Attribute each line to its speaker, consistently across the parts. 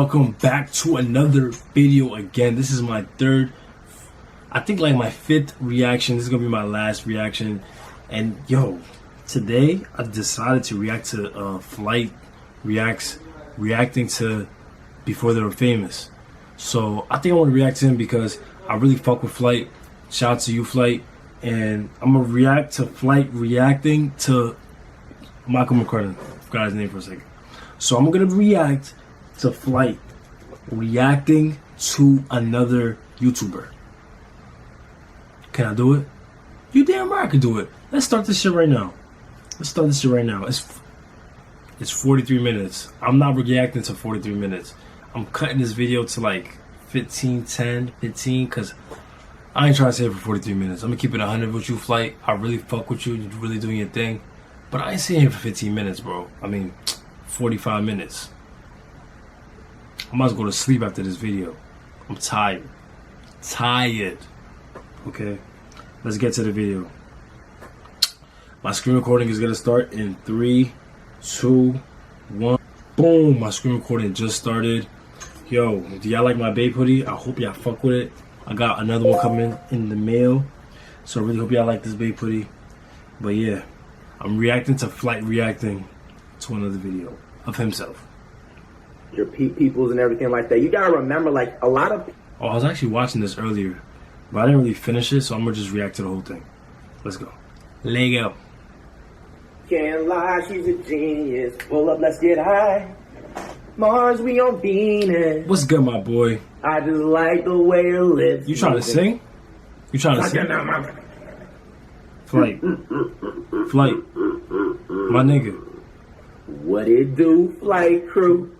Speaker 1: Welcome back to another video again. This is my third, I think like my fifth reaction. This is gonna be my last reaction. And yo, today I decided to react to FlightReacts reacting to before they were famous. So I think I want to react to him because I really fuck with Flight. Shout out to you, Flight. And I'm gonna react to Flight reacting to Michael McCrudden. Forgot his name for a second. So I'm gonna react to Flight reacting to another YouTuber. Can I do it? You damn right I can do it. Let's start this shit right now. It's 43 minutes. I'm not reacting to 43 minutes. I'm cutting this video to like 15 because I ain't trying to say it for 43 minutes. I'm gonna keep it 100 with you, Flight. I really fuck with you. You're really doing your thing. But I ain't sitting here for 15 minutes, bro. I mean, 45 minutes. I might as well go to sleep after this video. I'm tired. Okay, let's get to the video. My screen recording is gonna start in 3, 2, 1. Boom, my screen recording just started. Yo, do y'all like my babe hoodie? I hope y'all fuck with it. I got another one coming in the mail. So I really hope y'all like this babe hoodie. But yeah, I'm reacting to Flight reacting to another video of himself.
Speaker 2: Your peoples and everything like that. You gotta remember, like, a lot of...
Speaker 1: Oh, I was actually watching this earlier, but I didn't really finish it, so I'm gonna just react to the whole thing. Let's go. Lego.
Speaker 2: Can't lie, she's a genius. Pull up, let's get high. Mars, we on Venus.
Speaker 1: What's good, my boy?
Speaker 2: I just like the way your lips.
Speaker 1: You trying to sing? You trying to sing? Flight. Flight. My nigga.
Speaker 2: What it do, Flight Crew?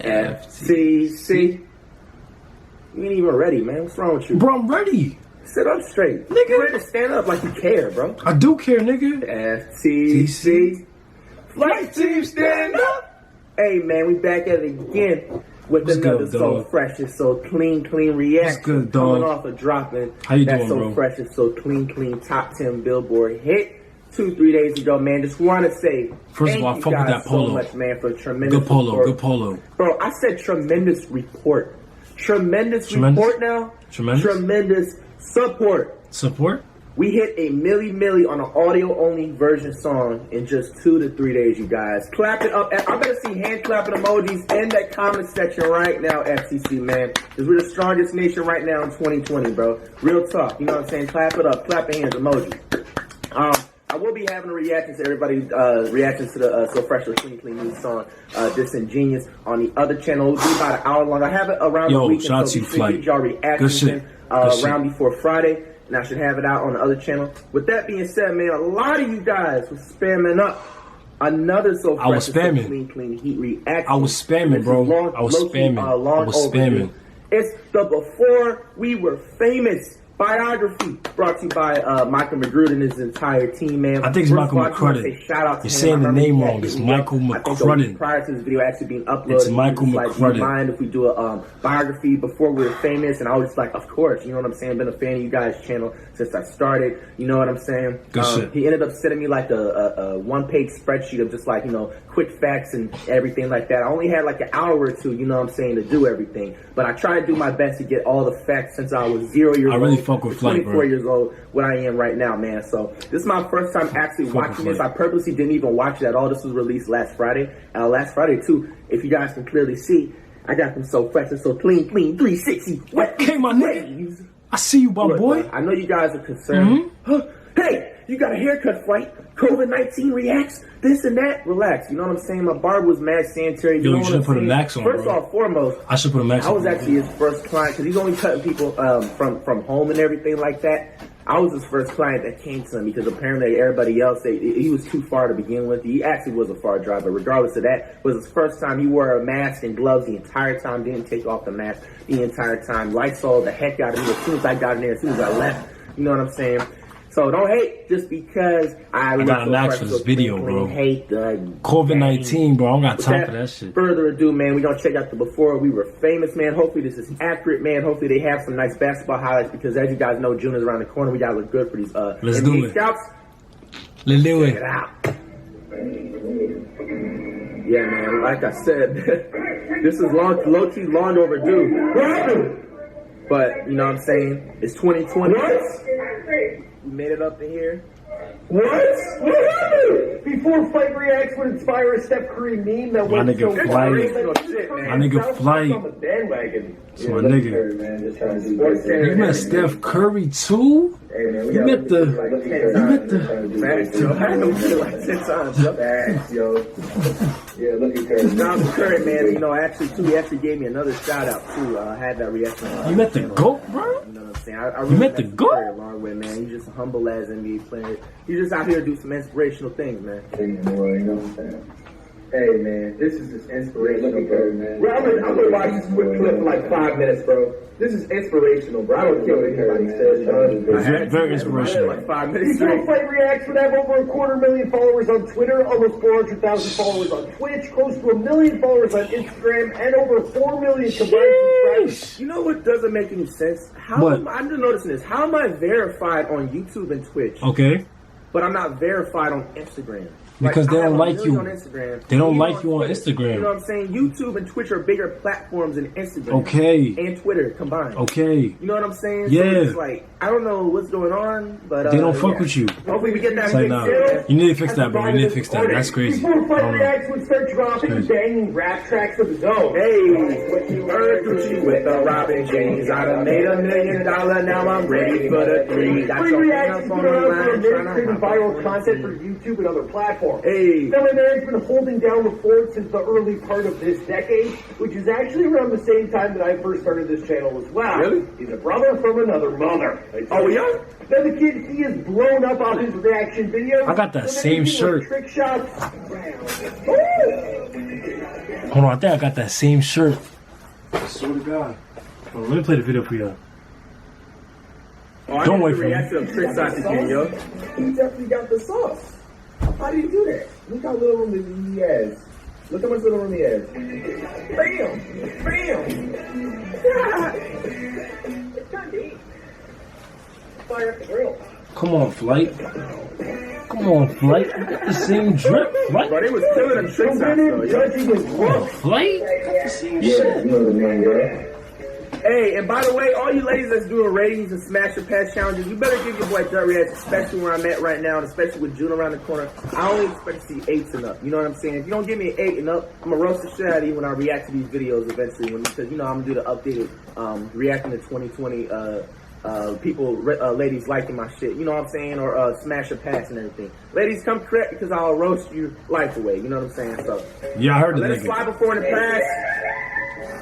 Speaker 2: FTC. You ain't even ready, man. What's wrong with you?
Speaker 1: Bro, I'm ready.
Speaker 2: Sit up straight.
Speaker 1: Nigga.
Speaker 2: You ready to stand up like you care, bro.
Speaker 1: I do care, nigga.
Speaker 2: FTC. Flight team, stand up. Hey, man, we back at it again with
Speaker 1: What's
Speaker 2: another
Speaker 1: good,
Speaker 2: So
Speaker 1: dog?
Speaker 2: Fresh and So Clean reaction.
Speaker 1: What's good, dog?
Speaker 2: Coming off of dropping
Speaker 1: How you
Speaker 2: that
Speaker 1: doing,
Speaker 2: So
Speaker 1: bro?
Speaker 2: Fresh and So Clean top 10 Billboard hit 2-3 days ago, man. Just want to say
Speaker 1: First of all, I fuck with that polo.
Speaker 2: So much, man, for tremendous
Speaker 1: Good polo,
Speaker 2: report.
Speaker 1: good polo.
Speaker 2: Bro, I said tremendous report. Tremendous report now. Tremendous support.
Speaker 1: Support?
Speaker 2: We hit a milli on an audio-only version song in just 2 to 3 days, you guys. Clap it up. I'm going to see hand clapping emojis in that comment section right now, FCC, man. Because we're the strongest nation right now in 2020, bro. Real talk. You know what I'm saying? Clap it up. Clap your hands. Emoji. I will be having a reaction to everybody's reactions to the So Fresh or Clean new song, Disingenious, on the other channel. It'll be about an hour long. I have it around the weekend.
Speaker 1: Shout out to you, Flight.
Speaker 2: Y'all reactions around before Friday. And I should have it out on the other channel. With that being said, man, a lot of you guys were spamming up another So Fresh
Speaker 1: I was spamming.
Speaker 2: Clean heat reaction.
Speaker 1: I was spamming, bro. I was spamming.
Speaker 2: It's the Before We Were Famous biography brought to you by Michael McCrudden and his entire team, man.
Speaker 1: I think it's Michael McCrudden.
Speaker 2: Shout out to
Speaker 1: You're
Speaker 2: him.
Speaker 1: saying the name wrong. It's Michael McCrudden.
Speaker 2: Prior to this video actually being uploaded,
Speaker 1: It's Michael McCrudden.
Speaker 2: Like, do you mind if we do a biography before we were famous? And I was like, of course. You know what I'm saying? Been a fan of you guys' channel since I started. You know what I'm saying?
Speaker 1: Good shit.
Speaker 2: He ended up sending me like a one-page spreadsheet of just like, you know, quick facts and everything like that. I only had like an hour or two, you know what I'm saying, to do everything. But I tried to do my best to get all the facts since I was 0 years old.
Speaker 1: I really fuck with Flight, bro.
Speaker 2: 24 years old, what I am right now, man. So this is my first time actually watching this. I purposely didn't even watch it at all. This was released last Friday. Last Friday too, if you guys can clearly see, I got them So Fresh and So Clean 360 wet
Speaker 1: Okay, my nigga. I see you, my boy.
Speaker 2: I know you guys are concerned. Hey, you got a haircut, Flight. COVID-19 reacts, this and that. Relax. You know what I'm saying? My barber was mad sanitary.
Speaker 1: Yo, you should put a max on,
Speaker 2: First
Speaker 1: bro.
Speaker 2: off, foremost,
Speaker 1: I should put a max on.
Speaker 2: I was actually his first client because he's only cutting people from home and everything like that. I was his first client that came to him because apparently everybody else, he was too far to begin with. He actually was a far drive, but regardless of that, it was his first time. He wore a mask and gloves the entire time, didn't take off the mask the entire time. Lysol the heck out of me as soon as I got in there, as soon as I left. You know what I'm saying? So don't hate just because I
Speaker 1: got a max for this video, bro.
Speaker 2: Hate the
Speaker 1: COVID-19, bro. I don't got time for that shit.
Speaker 2: Further ado, man, we gonna check out the Before We Were Famous, man. Hopefully this is accurate, man. Hopefully they have some nice basketball highlights because, as you guys know, June is around the corner. We gotta look good for these
Speaker 1: Let's
Speaker 2: NBA
Speaker 1: do it.
Speaker 2: scouts.
Speaker 1: Let's do
Speaker 2: Check
Speaker 1: it.
Speaker 2: it out. Yeah, man. Like I said, this is low-key long overdue. But, you know what I'm saying? It's 2020. We made it up to here.
Speaker 3: What happened? Before Flight Reacts would inspire a Steph Curry meme that
Speaker 1: My
Speaker 3: went
Speaker 1: nigga
Speaker 3: so
Speaker 1: Flight.
Speaker 3: viral.
Speaker 1: My nigga Flight.
Speaker 3: On the bandwagon.
Speaker 1: It's my nigga. You met Steph Curry too? You met the.
Speaker 2: Facts, yo. I had him feel like 10 times, yo.
Speaker 3: Facts, yo. Yeah, look at Curry.
Speaker 2: John Curry, man, you know, actually, too, he actually gave me another shout out, too. I had that reaction.
Speaker 1: You met the GOAT, bro?
Speaker 2: You know what I'm saying? I really
Speaker 1: met the
Speaker 2: met
Speaker 1: GOAT?
Speaker 2: Curry a long way, man. He's just a humble as NBA player. He's just out here to do some inspirational things, man.
Speaker 3: You know what I'm saying? Hey, man, this is just inspirational, bro. Bro, I'm gonna watch this quick clip for like 5 minutes, bro. This is inspirational, bro. I don't care what anybody says, John.
Speaker 1: Very inspirational.
Speaker 2: Like 5 minutes
Speaker 3: Before
Speaker 2: straight.
Speaker 3: Flight Reacts would have over 250,000 followers on Twitter, almost 400,000 followers on Twitch, close to 1 million followers on Instagram, and over 4 million combined subscribers.
Speaker 2: You know what doesn't make any sense?
Speaker 1: What?
Speaker 2: I'm just noticing this. How am I verified on YouTube and Twitch,
Speaker 1: Okay.
Speaker 2: but I'm not verified on Instagram?
Speaker 1: Because they
Speaker 2: I have
Speaker 1: don't
Speaker 2: a
Speaker 1: like
Speaker 2: million
Speaker 1: you.
Speaker 2: On Instagram,
Speaker 1: They don't
Speaker 2: even
Speaker 1: like you on
Speaker 2: Twitter.
Speaker 1: Instagram.
Speaker 2: You know what I'm saying? YouTube and Twitch are bigger platforms than Instagram.
Speaker 1: Okay.
Speaker 2: And Twitter combined.
Speaker 1: Okay.
Speaker 2: You know what I'm saying?
Speaker 1: Yeah.
Speaker 2: So it's like, I don't know what's going on, but
Speaker 1: They don't fuck
Speaker 2: yeah.
Speaker 1: with you.
Speaker 2: Hopefully we get that
Speaker 1: It's like,
Speaker 2: fixed
Speaker 1: nah.
Speaker 2: soon.
Speaker 1: You need to fix that, bro. You need to fix that. That's crazy. I
Speaker 3: Before Flight
Speaker 1: don't know.
Speaker 3: Reacts would start dropping
Speaker 1: Crazy.
Speaker 3: banging rap tracks of his own.
Speaker 2: Hey, Earth Gucci with the Robin James. I done made $1 million. Now I'm ready for the three. Got
Speaker 3: Flight
Speaker 2: your
Speaker 3: Reacts
Speaker 2: hands
Speaker 3: has
Speaker 2: on
Speaker 3: been
Speaker 2: the
Speaker 3: around for a
Speaker 2: line.
Speaker 3: minute,
Speaker 2: tryna
Speaker 3: creating
Speaker 2: hop
Speaker 3: viral
Speaker 2: on
Speaker 3: content for
Speaker 2: it.
Speaker 3: YouTube and other platforms.
Speaker 2: Hey.
Speaker 3: Fellow Man's been holding down the fort since the early part of this decade, which is actually around the same time that I first started this channel as well.
Speaker 2: Really?
Speaker 3: He's a brother from another mother.
Speaker 2: Oh, yeah?
Speaker 3: Now the kid, he is blown up on his reaction videos.
Speaker 1: I got that
Speaker 3: so
Speaker 1: same
Speaker 3: they're using,
Speaker 1: shirt.
Speaker 3: like, trick shots.
Speaker 1: Hold on, I think I got that same shirt. I swear to God. Hold on, let me play the video for you.
Speaker 2: Oh, I
Speaker 1: Don't
Speaker 2: need
Speaker 1: wait
Speaker 2: to
Speaker 1: for me.
Speaker 2: react to a trick shot again, yo.
Speaker 3: He definitely got the sauce. How do you do that? Look how little room he has. Look how much little room he has. Bam! Bam! Fire up the grill.
Speaker 1: Come on, Flight. Come on, Flight. You got the same drip, Flight.
Speaker 2: But they was killing them trick shots, though, yo.
Speaker 3: Judging his
Speaker 1: Come on,
Speaker 3: work.
Speaker 1: Flight. Got the same shit.
Speaker 3: know the man, bro.
Speaker 2: Hey, and by the way, all you ladies that's doing ratings and smash your pass challenges, you better give your boy Dirt Reacts, especially where I'm at right now, and especially with June around the corner. I only expect to see 8s and up. You know what I'm saying? If you don't give me an 8 and up, I'm gonna roast the shit out of you when I react to these videos eventually. Because you know I'm gonna do the updated reacting to 2020 people, ladies liking my shit. You know what I'm saying? Or smash your pass and everything. Ladies, come correct because I'll roast your life away. You know what I'm saying? So
Speaker 1: Yeah, I heard the
Speaker 2: let it
Speaker 1: nigga.
Speaker 2: slide before in the past.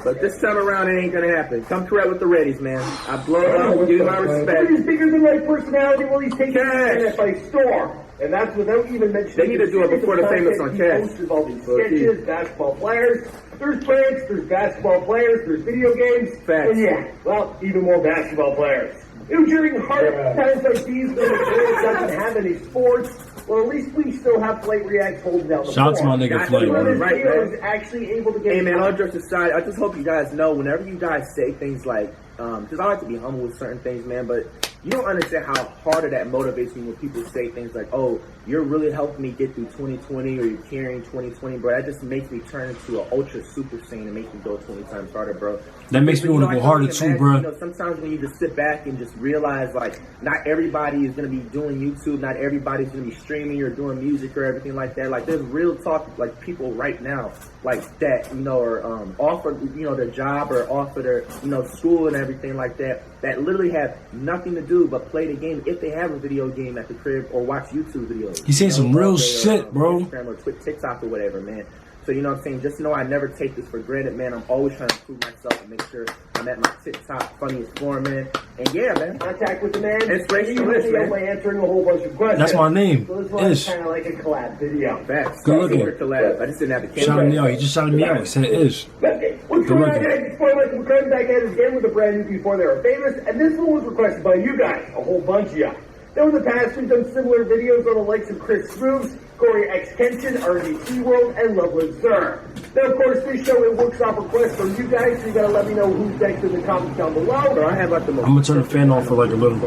Speaker 2: But this time around, it ain't gonna happen. Come correct with the Reddies, man. I blow it up, give you my respect.
Speaker 3: His bigger than life personality, well, he's taking
Speaker 2: Cash.
Speaker 3: it by storm. And that's without even mentioning.
Speaker 2: They need to do it before the famous on Cash.
Speaker 3: He posts all these sketches, basketball players. There's pranks, there's basketball players, there's video games.
Speaker 2: Facts.
Speaker 3: And yeah, well, even more basketball players. You know, during hard times like these, when the world doesn't have any sports, well, at least we still have Flight Reacts holding down the
Speaker 1: Shout out to my
Speaker 3: form.
Speaker 1: nigga
Speaker 2: Got
Speaker 1: Flight,
Speaker 2: to,
Speaker 3: One of
Speaker 1: bro.
Speaker 3: his
Speaker 2: Right,
Speaker 3: videos
Speaker 2: man.
Speaker 3: is actually able to get.
Speaker 2: Hey, man, all jokes aside, I just hope you guys know whenever you guys say things like, because I like to be humble with certain things, man, but you don't understand how harder that motivates me when people say things like, oh, you're really helping me get through 2020 or you're carrying 2020, bro. That just makes me turn into an ultra super saiyan and makes me go 20 times harder, bro.
Speaker 1: That makes me
Speaker 2: You know,
Speaker 1: want to
Speaker 2: I
Speaker 1: go
Speaker 2: can
Speaker 1: harder
Speaker 2: only
Speaker 1: too,
Speaker 2: imagine,
Speaker 1: bro.
Speaker 2: You know, sometimes when you just sit back and just realize, like, not everybody is going to be doing YouTube, not everybody's going to be streaming or doing music or everything like that. Like, there's real talk, like, people right now, like, that, you know, are offer, you know, their job or offer their, you know, school and everything like that, that literally have nothing to do but play the game if they have a video game at the crib or watch YouTube videos.
Speaker 1: He's saying
Speaker 2: You know,
Speaker 1: some real
Speaker 2: all day,
Speaker 1: shit, bro.
Speaker 2: Instagram or TikTok or whatever, man. So, you know what I'm saying? Just know I never take this for granted, man. I'm always trying to improve myself and make sure I'm at my TikTok funniest form, man. And yeah, man.
Speaker 3: Contact with the man.
Speaker 2: Inspirational
Speaker 3: He
Speaker 2: Ish, man.
Speaker 3: by answering a whole bunch of questions.
Speaker 1: That's my name,
Speaker 3: So this one is
Speaker 1: Ish.
Speaker 3: kind of like a collab video.
Speaker 2: Facts.
Speaker 1: Good looking.
Speaker 2: Super collab. I just didn't have the camera.
Speaker 1: Shouting me out. He just shouted me out. He said Ish.
Speaker 3: Okay, what's
Speaker 1: Good
Speaker 3: going on,
Speaker 1: looking.
Speaker 3: guys? It's Spoiler. We're coming back at it again with a brand new Before They Were Famous, and this one was requested by you guys, a whole bunch of you. Now in the past, we've done similar videos on the likes of Chris Smooths, Corey X Kenshin, RDC World, and Loveless Zer. Now, of course, this show, it works off requests from you guys, so you gotta let me know who's next in the comments down below.
Speaker 2: Bro, I have like the most.
Speaker 1: I'm gonna turn the fan off for like a little.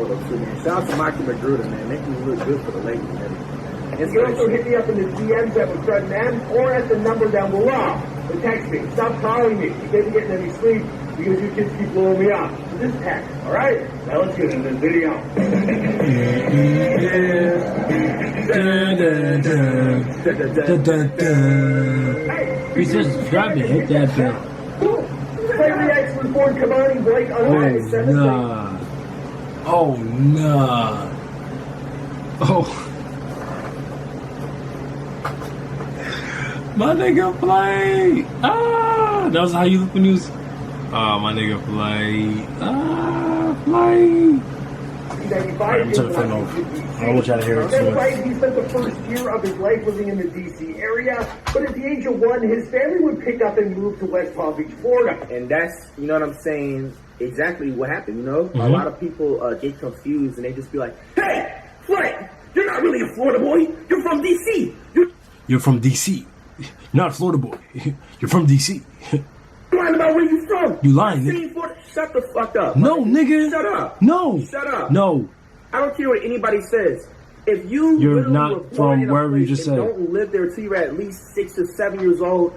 Speaker 2: Shout out to Mikey Magruder, man. Making me look good for the ladies and everything. It's
Speaker 3: You can
Speaker 2: very
Speaker 3: also
Speaker 2: true.
Speaker 3: hit me up in the DMs that was Fred Man or at the number down below. But text me. Stop calling me. You can't be getting any sleep because you kids keep blowing me up. So just text, alright? Now let's get into this video.
Speaker 1: We just subscribe and hit that bell.
Speaker 3: FlightReacts was born combining Blake on
Speaker 1: Oh
Speaker 3: August 7th.
Speaker 1: nah. Oh nah. Oh. My nigga play. Ah, that was how you look when you was. Ah, my nigga play. Ah, play. I'm turning the phone off. I don't want y'all to hear it too
Speaker 3: That's
Speaker 1: much.
Speaker 3: right, he spent the first year of his life living in the D.C. area, but at the age of 1, his family would pick up and move to West Palm Beach, Florida.
Speaker 2: And that's, you know what I'm saying, exactly what happened, you know?
Speaker 1: Mm-hmm.
Speaker 2: A lot of people get confused and they just be like, hey, Flight, you're not really a Florida boy. You're from D.C.
Speaker 1: You're from DC. You're not a Florida boy. You're from DC.
Speaker 2: You're lying about where you from.
Speaker 1: You lying,
Speaker 2: See,
Speaker 1: nigga.
Speaker 2: Florida- Shut the fuck up.
Speaker 1: No, nigga.
Speaker 2: Shut up.
Speaker 1: No.
Speaker 2: Shut up.
Speaker 1: No.
Speaker 2: I don't care what anybody says. If you
Speaker 1: You're
Speaker 2: literally
Speaker 1: not
Speaker 2: were born
Speaker 1: from
Speaker 2: in a
Speaker 1: wherever you
Speaker 2: place
Speaker 1: just
Speaker 2: and
Speaker 1: said.
Speaker 2: don't live there till you're at least 6 or 7 years old,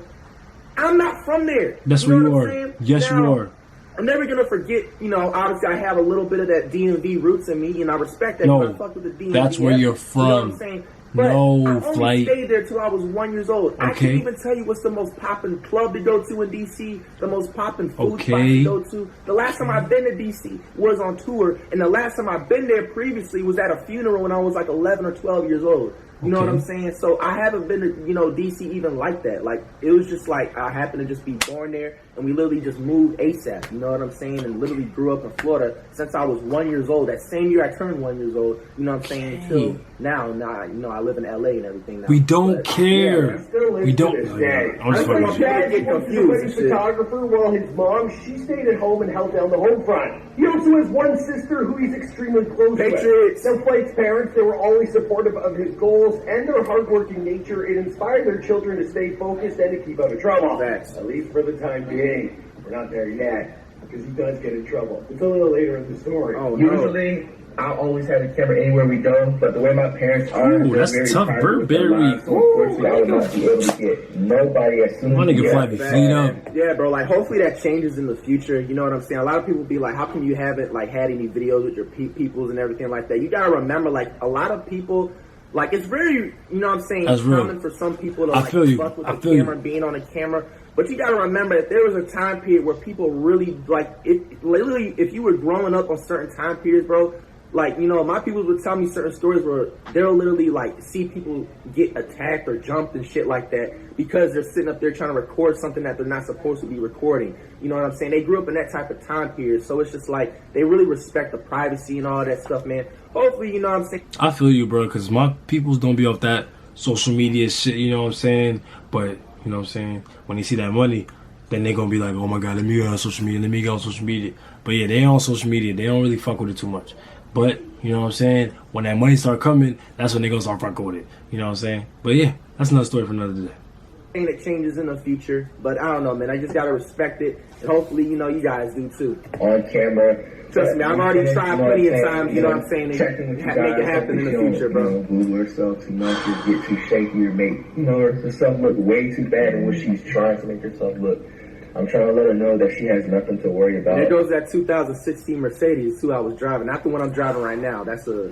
Speaker 2: I'm not from there.
Speaker 1: That's
Speaker 2: you know
Speaker 1: where you
Speaker 2: what
Speaker 1: are.
Speaker 2: I'm saying?
Speaker 1: Yes,
Speaker 2: Now,
Speaker 1: you are.
Speaker 2: I'm never gonna forget, you know, obviously I have a little bit of that DMV roots in me, and I respect that.
Speaker 1: No,
Speaker 2: I fuck with the DMV.
Speaker 1: that's where you're
Speaker 2: You know what I'm
Speaker 1: from.
Speaker 2: saying? But
Speaker 1: No,
Speaker 2: I only
Speaker 1: Flight.
Speaker 2: stayed there till I was 1 year old. I
Speaker 1: Okay.
Speaker 2: can't even tell you what's the most poppin' club to go to in DC, the most poppin' food spot
Speaker 1: Okay.
Speaker 2: to go to. The last time I've been to DC was on tour, and the last time I've been there previously was at a funeral when I was like 11 or 12 years old. You know what
Speaker 1: Okay.
Speaker 2: I'm saying? So I haven't been to, you know, DC even like that. Like, it was just like I happened to just be born there, and we literally just moved ASAP. You know what I'm saying? And literally grew up in Florida since I was 1 year old. That same year I turned 1 year old. You know what I'm saying? Till now, you know, I live in LA and everything now.
Speaker 1: We don't
Speaker 2: But,
Speaker 1: care.
Speaker 3: Still lives
Speaker 1: We
Speaker 3: to
Speaker 1: don't.
Speaker 3: this
Speaker 1: Oh,
Speaker 3: day.
Speaker 1: yeah. I'm just fucking
Speaker 3: His
Speaker 1: with you.
Speaker 3: dad
Speaker 2: Get
Speaker 3: was a
Speaker 2: confused
Speaker 3: wedding
Speaker 2: and shit.
Speaker 3: photographer, while his mom, she stayed at home and held down the home front. He also has one sister who he's extremely close
Speaker 2: Patriots.
Speaker 3: with. Now, Flight's parents, they were always supportive of his goals and their hardworking nature. It inspired their children to stay focused and to keep out of trouble.
Speaker 2: Facts.
Speaker 3: At least for the time being. We're not there yet, because he does get in trouble. It's a little later in the story.
Speaker 2: Oh, no.
Speaker 4: Usually, I always have a camera anywhere we go, but the way my parents are,
Speaker 1: Ooh,
Speaker 4: they're
Speaker 1: that's
Speaker 4: very
Speaker 1: tough
Speaker 4: private with their
Speaker 1: Burberry.
Speaker 4: lives, so unfortunately, I would not be able to get nobody as soon
Speaker 1: My
Speaker 4: as
Speaker 1: nigga
Speaker 4: we
Speaker 1: Fly
Speaker 4: have
Speaker 1: be
Speaker 4: that.
Speaker 1: fleet up.
Speaker 2: Yeah, bro. Like, hopefully that changes in the future. You know what I'm saying? A lot of people be like, "How come you haven't like had any videos with your peoples and everything like that?" You gotta remember, like, a lot of people, like, it's very, you know what I'm saying,
Speaker 1: That's real.
Speaker 2: common for some people to
Speaker 1: I
Speaker 2: like
Speaker 1: feel you.
Speaker 2: fuck with
Speaker 1: I
Speaker 2: the
Speaker 1: feel you.
Speaker 2: camera, being on a camera. But you gotta remember that there was a time period where people really like it. Literally, if you were growing up on certain time periods, bro. Like, you know, my people would tell me certain stories where they'll literally, like, see people get attacked or jumped and shit like that because they're sitting up there trying to record something that they're not supposed to be recording. You know what I'm saying? They grew up in that type of time period. So it's just like, they really respect the privacy and all that stuff, man. Hopefully, you know what I'm saying?
Speaker 1: I feel you, bro, because my peoples don't be off that social media shit, you know what I'm saying? But, you know what I'm saying? When they see that money, then they gonna be like, oh my God, let me get on social media, let me get on social media. But yeah, they on social media. They don't really fuck with it too much. But, you know what I'm saying? When that money start coming, that's when they gonna start fucking with it. You know what I'm saying? But yeah, that's another story for another day.
Speaker 2: Thing that changes in the future. But I don't know, man. I just gotta respect it. And hopefully, you know, you guys do too.
Speaker 4: On camera.
Speaker 2: Trust me, I've already tried plenty of times, you know what I'm saying, to
Speaker 4: checking with you
Speaker 2: make
Speaker 4: guys,
Speaker 2: it happen in the future, bro.
Speaker 4: You know, glue herself too much or get too shaky or make, you know, herself look way too bad in what she's trying to make herself look. I'm trying to let her know that she has nothing to worry about.
Speaker 2: There goes that 2016 Mercedes too I was driving. Not the one I'm driving right now. That's a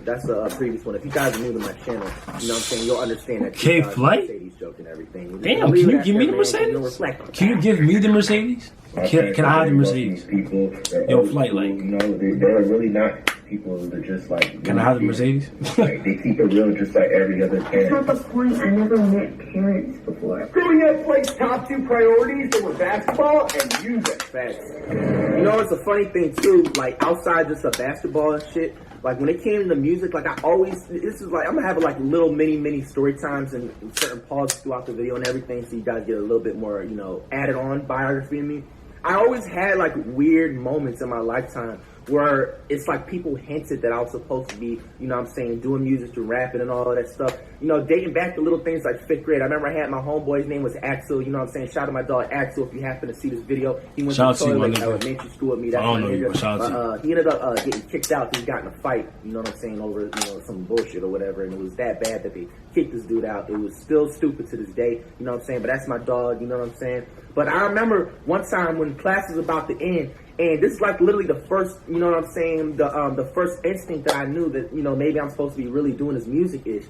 Speaker 2: previous one. If you guys are new to my channel, you know what I'm saying, you'll understand that.
Speaker 1: Okay,
Speaker 2: 2000
Speaker 1: Flight?
Speaker 2: Mercedes joke and everything.
Speaker 1: Damn, can you give me the Mercedes? Can you give me the Mercedes? Can I have the Mercedes?
Speaker 4: People,
Speaker 1: Yo, Flight, like,
Speaker 4: you know, they're really not people that just like.
Speaker 1: Can I have the Mercedes?
Speaker 4: Like, they keep it real, just like every other parent.
Speaker 5: At the point, I never met parents before.
Speaker 3: Growing up, Flight's top 2 priorities, they were basketball and music.
Speaker 2: Facts. You know, it's a funny thing too, like outside just of basketball and shit, like when it came to music, like I always, this is like, I'm gonna have like little mini story times and certain pauses throughout the video and everything so you guys get a little bit more, you know, added on biography of me. I always had like weird moments in my lifetime where it's like people hinted that I was supposed to be, you know what I'm saying, doing music and rapping and all of that stuff. You know, dating back to little things like 5th grade. I remember I had my homeboy's name was Axel, you know what I'm saying? Shout out to my dog Axel if you happen to see this video. He went to toilet elementary school with me. That's my nigga. He ended up getting kicked out because he got in a fight, you know what I'm saying, over, you know, some bullshit or whatever. And it was that bad that they kicked this dude out. It was still stupid to this day, you know what I'm saying? But that's my dog, you know what I'm saying? But I remember one time when class was about to end, and this is like literally the first, you know what I'm saying, the first instinct that I knew that, you know, maybe I'm supposed to be really doing this music-ish.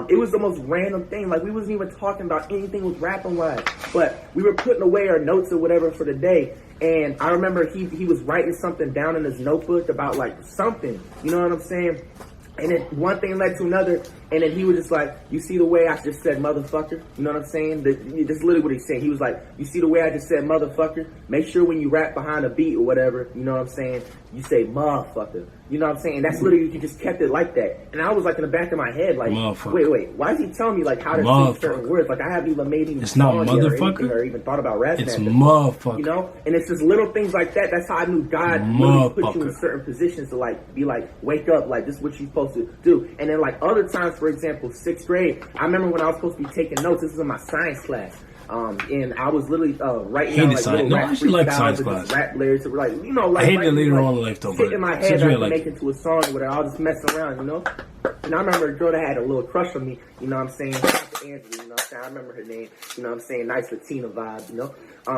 Speaker 2: It was the most random thing. Like, we wasn't even talking about anything with rapping wise, but we were putting away our notes or whatever for the day. And I remember he was writing something down in his notebook about like something, you know what I'm saying? And then one thing led to another, and then he was just like, you see the way I just said motherfucker? You know what I'm saying? That's literally what he's saying. He was like, you see the way I just said motherfucker? Make sure when you rap behind a beat or whatever, you know what I'm saying, you say motherfucker. You know what I'm saying? That's literally, he just kept it like that. And I was like in the back of my head, like, wait, why is he telling me like how to say certain words? Like, I haven't even made any
Speaker 1: it's not motherfucker
Speaker 2: or even thought about rapping.
Speaker 1: It's motherfucker.
Speaker 2: You know? And it's just little things like that. That's how I knew God really put you in certain positions to like be like, wake up, like this is what you're supposed to do. And then like other times, for example, 6th grade, I remember when I was supposed to be taking notes. This was in my science class. And I was literally writing down like little rap freestyles and rap lyrics. Like, you know, like
Speaker 1: I hate it later on in life though, but
Speaker 2: in my head that I can make into a song or whatever. I'll just mess around, you know. And I remember a girl that had a little crush on me, you know what I'm saying? Shout out to Angela, you know what I'm saying? I remember her name, you know what I'm saying? Nice Latina vibe, you know.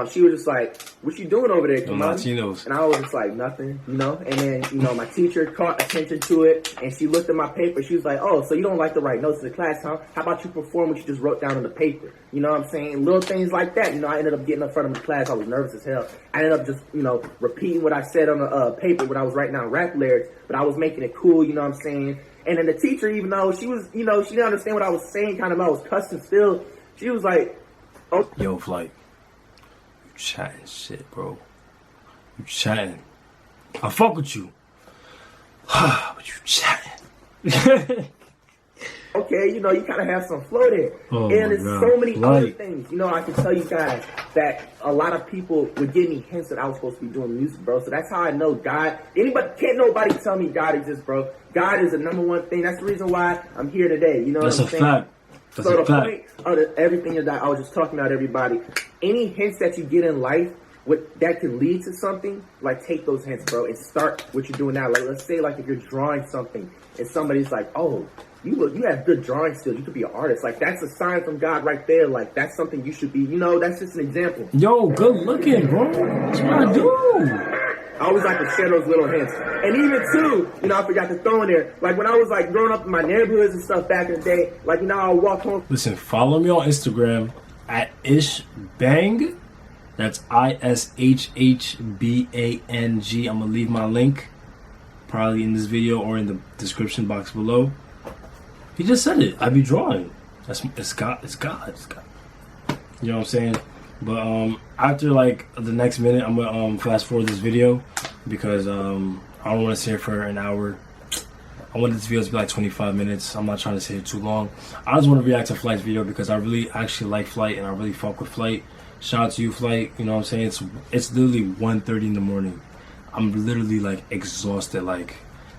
Speaker 2: She was just like, what you doing over there,
Speaker 1: Latinos.
Speaker 2: And I was just like, nothing, you know. And then, you know, my teacher caught attention to it, and she looked at my paper. She was like, oh, so you don't like to write notes in the class, huh? How about you perform what you just wrote down on the paper? You know what I'm saying? Little things like that. You know, I ended up getting up front of the class. I was nervous as hell. I ended up just, you know, repeating what I said on the paper when I was writing down rap lyrics, but I was making it cool, you know what I'm saying? And then the teacher, even though she was, you know, she didn't understand what I was saying, kind of, I was cussing still. She was like, oh.
Speaker 1: Yo, Flight. You chatting shit, bro. You chatting. I fuck with you. But you chatting.
Speaker 2: Okay, you know, you kind of have some flow there. And there's so many other things. You know, I can tell you guys that a lot of people would give me hints that I was supposed to be doing music, bro. So that's how I know God. Can't nobody tell me God exists, bro. God is the number one thing. That's the reason why I'm here today. You know what I'm saying?
Speaker 1: Fact. That's
Speaker 2: so
Speaker 1: a fact.
Speaker 2: Point of everything that I was just talking about, everybody, any hints that you get in life that can lead to something, like take those hints, bro, and start what you're doing now. Like, let's say, like, if you're drawing something and somebody's like, oh, you have good drawing skills, you could be an artist. Like, that's a sign from God right there. Like, that's something you should be, you know, that's just an example.
Speaker 1: Yo, good looking, bro. That's what I do.
Speaker 2: I always like to share those little hints. And even too, you know, I forgot to throw in there, like when I was like growing up in my neighborhoods and stuff back in the day, like, you know, I'll walk home.
Speaker 1: Listen, follow me on Instagram at ishhbang. That's ishhbang. I'm gonna leave my link probably in this video or in the description box below. He just said it. I be drawing. It's God. You know what I'm saying? But after like the next minute, I'm gonna fast forward this video because I don't want to sit here for an hour. I wanted this video to be like 25 minutes. I'm not trying to sit here too long. I just want to react to Flight's video because I really actually like Flight and I really fuck with Flight. Shout out to you, Flight. You know what I'm saying? It's literally 1:30 in the morning. I'm literally like exhausted. Like,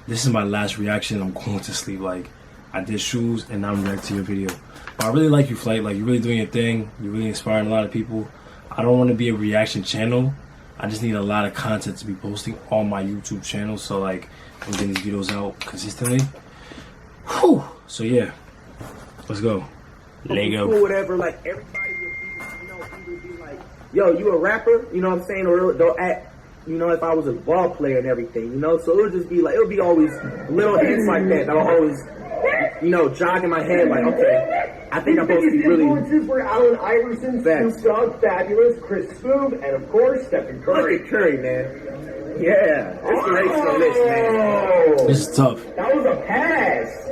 Speaker 1: this is my last reaction. I'm going to sleep. Like, I did shoes and now I'm reacting to your video. But I really like you, Flight. Like, you're really doing your thing. You're really inspiring a lot of people. I don't want to be a reaction channel. I just need a lot of content to be posting on my YouTube channel. So, like, I'm getting these videos out consistently. Whew. So, yeah. Let's go. Lego.
Speaker 2: Cool, whatever. Like, everybody would be, you know, either be like, yo, you a rapper? You know what I'm saying? Or they'll act, you know, if I was a ball player and everything, you know? So it'll just be like, it'll be always little hints like that that'll always, you know, jog in my head like, okay, I think I'm supposed to be really...
Speaker 3: influences were Allen Iverson, Snoop Dogg, Fabulous, Chris Smooth, and of course, Stephen Curry.
Speaker 2: Look at Curry, man. Yeah, inspirational list, man.
Speaker 1: This is tough.
Speaker 3: That was a pass.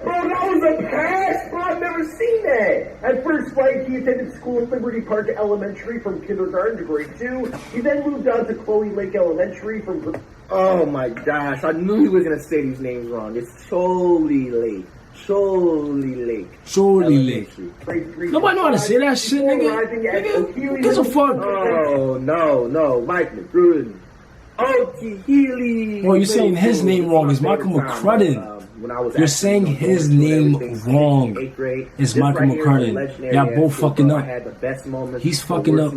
Speaker 3: Bro, that was a pass, bro. I've never seen that. At first, Flight, he attended school at Liberty Park Elementary from kindergarten to grade 2. He then moved on to Chloe Lake Elementary from...
Speaker 2: Oh my gosh, I knew he was going to say these names wrong. It's Chloe Lake. Chloe Lake.
Speaker 1: Chloe Lake. Nobody know how to say that shit, nigga. Who gives a fuck?
Speaker 2: Oh, no, Mike McGruden. O.T. Healy.
Speaker 1: Bro, you're saying his name wrong. It's Michael McCrudden. You're saying his name wrong. It's Michael McCrudden. Y'all both fucking up. He's fucking up.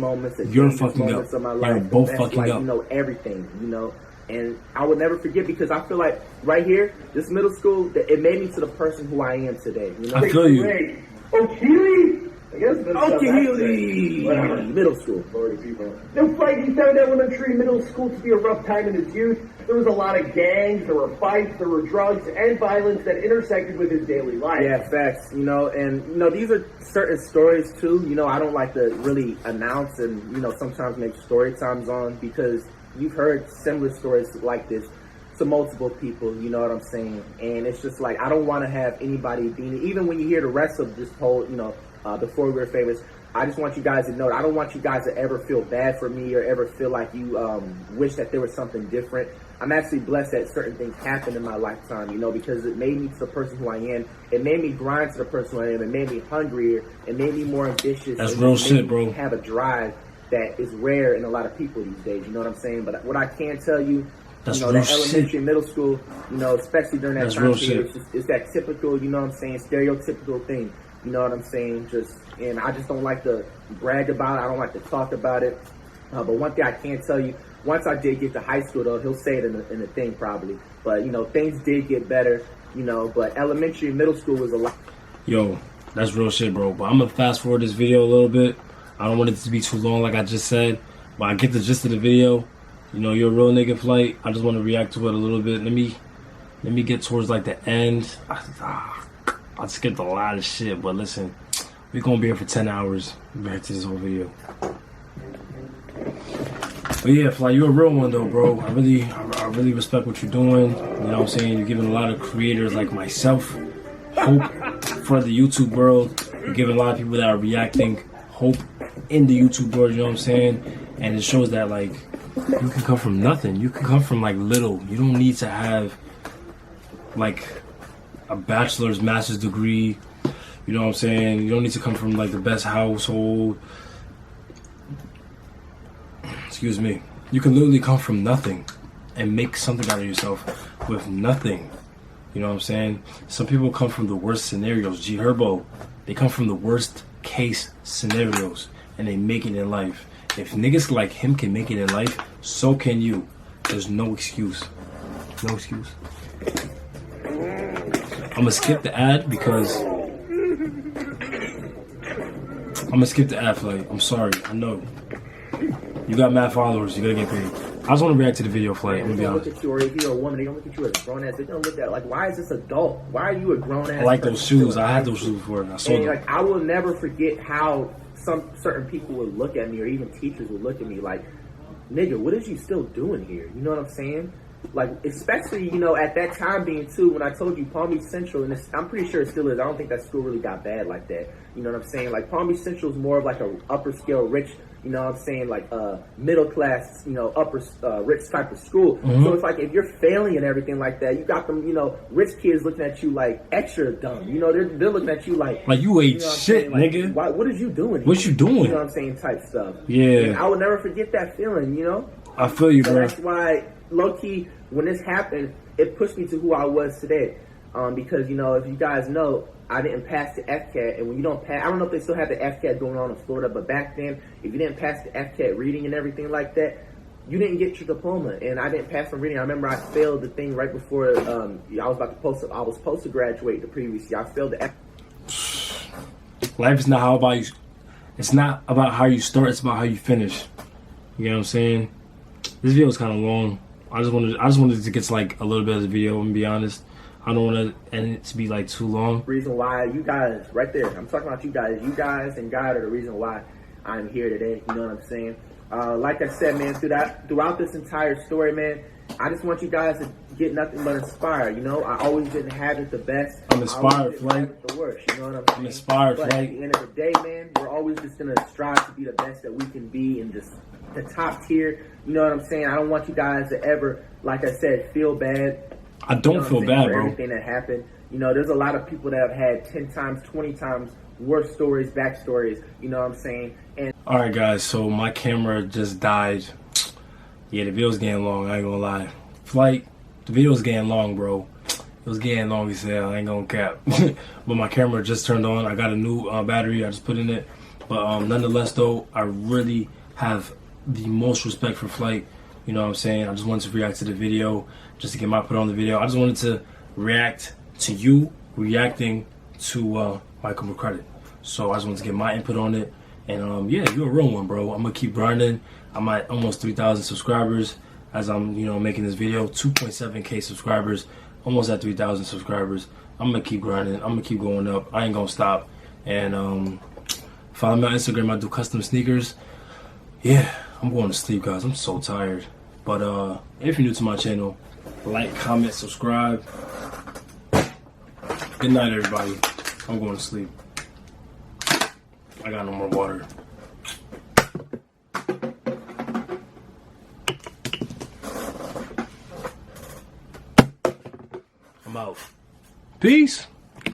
Speaker 1: You're fucking up. Y'all both fucking up.
Speaker 2: You know everything, you know. And I will never forget, because I feel like right here, this middle school, it made me to the person who I am today. You know?
Speaker 1: I feel you.
Speaker 3: O'Keely? I guess that's
Speaker 2: O'Keely!
Speaker 3: Whatever.
Speaker 2: Middle school.
Speaker 3: No fight. He found elementary and middle school to be a rough time in his youth. There was a lot of gangs, there were fights, there were drugs and violence that intersected with his daily life.
Speaker 2: Yeah, facts. You know, and you know, these are certain stories too. You know, I don't like to really announce and, you know, sometimes make story times on, because you've heard similar stories like this to multiple people, you know what I'm saying? And it's just like, I don't want to have anybody being, even when you hear the rest of this whole, you know, before we were famous, I just want you guys to know, I don't want you guys to ever feel bad for me or ever feel like you wish that there was something different. I'm actually blessed that certain things happened in my lifetime, you know, because it made me to the person who I am. It made me grind to the person who I am. It made me hungrier. It made me more ambitious.
Speaker 1: That's real shit, bro.
Speaker 2: Have a drive that is rare in a lot of people these days, you know what I'm saying? But what I can tell you,
Speaker 1: that's
Speaker 2: you know, that elementary and middle school, you know, especially during that time period, it's that typical, you know what I'm saying, stereotypical thing, you know what I'm saying? And I just don't like to brag about it. I don't like to talk about it. But one thing I can tell you, once I did get to high school, though, he'll say it in the thing probably. But, you know, things did get better, you know, but elementary and middle school was a lot.
Speaker 1: Yo, that's real shit, bro. But I'm going to fast forward this video a little bit. I don't want it to be too long, like I just said, but I get the gist of the video. You know, you're a real nigga, Flight. I just want to react to it a little bit. Let me get towards like the end. I skipped a lot of shit, but listen, we're gonna be here for 10 hours. Back to this whole video. But yeah, Flight, you're a real one though, bro. I really respect what you're doing. You know what I'm saying? You're giving a lot of creators like myself hope for the YouTube world. You're giving a lot of people that are reacting hope in the YouTube world, you know what I'm saying? And it shows that, like, you can come from nothing. You can come from, like, little. You don't need to have, like, a bachelor's, master's degree. You know what I'm saying? You don't need to come from, like, the best household. Excuse me. You can literally come from nothing and make something out of yourself with nothing. You know what I'm saying? Some people come from the worst scenarios. G Herbo, they come from the worst case scenarios and they make it in life. If niggas like him can make it in life, so can you. There's no excuse. No excuse. I'm gonna skip the ad because Flight. I'm sorry. I know. You got mad followers, you gotta get paid. I just want to react to the video, Flight. I'm gonna be honest.
Speaker 2: Look at you, or if you're a woman, they don't look at you as a grown ass. They're gonna look at like, why is this adult? Why are you a grown ass?
Speaker 1: I like those shoes. I had those shoes before. I saw them.
Speaker 2: Like, I will never forget how some certain people would look at me, or even teachers would look at me like, nigga, what is you still doing here? You know what I'm saying? Like, especially, you know, at that time being too, when I told you Palm Beach Central, and I'm pretty sure it still is. I don't think that school really got bad like that. You know what I'm saying? Like, Palm Beach Central is more of like a upper scale, rich, you know what I'm saying, like middle class, you know, upper rich type of school. Mm-hmm. So it's like, if you're failing and everything like that, you got them, you know, rich kids looking at you like extra dumb. You know, they're looking at you like
Speaker 1: you ain't shit, like, nigga.
Speaker 2: What is you doing?
Speaker 1: What you doing?
Speaker 2: You know what I'm saying? Type stuff.
Speaker 1: Yeah.
Speaker 2: And I will never forget that feeling. You know.
Speaker 1: I feel you, bro.
Speaker 2: That's why, low key, when this happened, it pushed me to who I was today. Because, you know, if you guys know, I didn't pass the FCAT, and when you don't pass, I don't know if they still have the FCAT going on in Florida, but back then, if you didn't pass the FCAT reading and everything like that, you didn't get your diploma, and I didn't pass from reading. I remember I failed the thing right before I was supposed to graduate the previous year. I failed the
Speaker 1: Life is not about you. It's not about how you start. It's about how you finish. You know what I'm saying? This video is kind of long. I just wanted to get to like a little bit of the video and be honest. I don't want to end it to be like too long.
Speaker 2: Reason why you guys, right there, I'm talking about you guys and God are the reason why I'm here today. You know what I'm saying? Like I said, man, throughout this entire story, man, I just want you guys to get nothing but inspired. You know, I always didn't have it the best.
Speaker 1: I'm inspired, Flight.
Speaker 2: The worst, you know what I'm saying?
Speaker 1: I'm inspired,
Speaker 2: but
Speaker 1: Flight.
Speaker 2: At the end of the day, man, we're always just gonna strive to be the best that we can be and just the top tier. You know what I'm saying? I don't want you guys to ever, like I said, feel bad.
Speaker 1: I don't feel bad,
Speaker 2: for
Speaker 1: bro.
Speaker 2: Everything that happened. You know, there's a lot of people that have had 10 times, 20 times worse stories, backstories. You know what I'm saying? And
Speaker 1: all right, guys. So my camera just died. Yeah, the video's getting long. I ain't gonna lie. Flight, the video's getting long, bro. It was getting long as hell. I ain't gonna cap. But my camera just turned on. I got a new battery. I just put in it. But nonetheless, though, I really have the most respect for Flight. You know what I'm saying? I just wanted to react to the video, just to get my put on the video. I just wanted to react to you reacting to Michael McCredit. So I just wanted to get my input on it. And yeah, you're a real one, bro. I'm gonna keep grinding. I'm at almost 3,000 subscribers as I'm, you know, making this video. 2.7K subscribers, almost at 3,000 subscribers. I'm gonna keep grinding. I'm gonna keep going up. I ain't gonna stop. And follow me on Instagram. I do custom sneakers. Yeah, I'm going to sleep, guys. I'm so tired. But if you're new to my channel, like, comment, subscribe. Good night, everybody. I'm going to sleep. I got no more water. I'm out. Peace.